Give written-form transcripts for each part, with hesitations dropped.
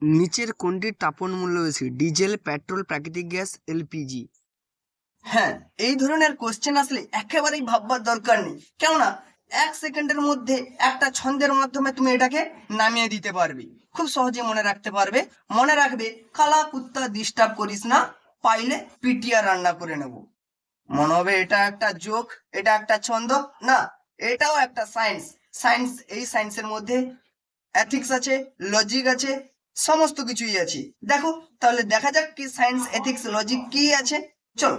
নিচের কোনটির তাপন মূল্য বেশি, ডিজেল, পেট্রোল, প্রাকৃতিক গ্যাস, এলপিজি? হ্যাঁ, এই ধরনের কোশ্চেন আসলে একেবারেই ভাববার দরকার নেই, কেননা 1 সেকেন্ডের মধ্যে একটা ছন্দের মাধ্যমে তুমি এটাকে নামিয়ে দিতে পারবে, খুব সহজে মনে রাখতে পারবে। মনে রাখবে, কালা কুত্তা ডিস্টার্ব করিস না, পাইলে পিটিয়া রান্না করে নেব। মনে হবে এটা একটা জোক, এটা একটা ছন্দ না, এটাও একটা সায়েন্স। সায়েন্স, এই সায়েন্সের মধ্যে এথিক্স আছে, লজিক আছে, সমস্ত কিছুই আছে। দেখো, তাহলে দেখা যাক কি সায়েন্স, এথিক্স, লজিক কি আছে। চলো।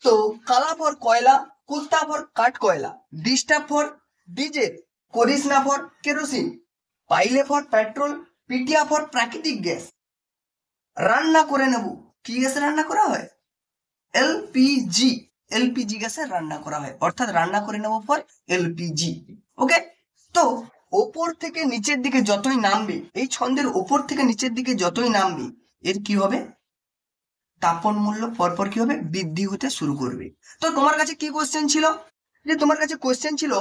তো কালা ফর কয়লা, কুত্তা ফর কাঠ কয়লা, ডিস্টার্ব ফর ডিজেল, করিস না ফর কেরোসিন, পাইলে ফর পেট্রোল, পিটিয়া ফর প্রাকৃতিক গ্যাস, রান্না করে নেব। কি গ্যাসে রান্না করা হয়? এলপিজি। এলপিজি গ্যাসে রান্না করা হয়, অর্থাৎ রান্না করে নেব ফর এলপিজি। ওকে। তো ওপর থেকে নিচের দিকে যতই নামবে, এই ছন্দের ওপর থেকে নিচের দিকে যতই নামবে, এর কি হবে? তাপন মূল্য পরপর কি হবে? বৃদ্ধি হতে শুরু করবে। তো তোমার কাছে কি কোশ্চেন ছিল? যে তোমার কাছে কোশ্চেন ছিল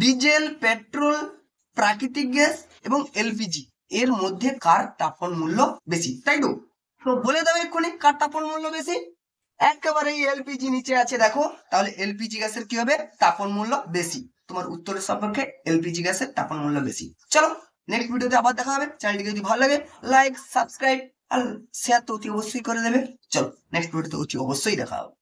ডিজেল, পেট্রোল, প্রাকৃতিক গ্যাস এবং এলপিজি এর মধ্যে কার তাপন মূল্য বেশি, তাই তো? তো বলে দাও এক্ষুনি কার তাপন মূল্য বেশি। একেবারেই এলপিজি নিচে আছে, দেখো, তাহলে এলপিজি গ্যাসের কি হবে? তাপন মূল্য বেশি। তোমার উত্তরের সম্পর্কে এলপিজি গ্যাসের তাপন মূল্য বেশি। চলো, নেক্সট ভিডিওতে আবার দেখা হবে। চ্যানেলটিকে যদি ভালো লাগে, লাইক, সাবস্ক্রাইব আর শেয়ার তো অতি অবশ্যই করে দেবে। চলো, নেক্সট ভিডিওতে অতি অবশ্যই দেখা হবে।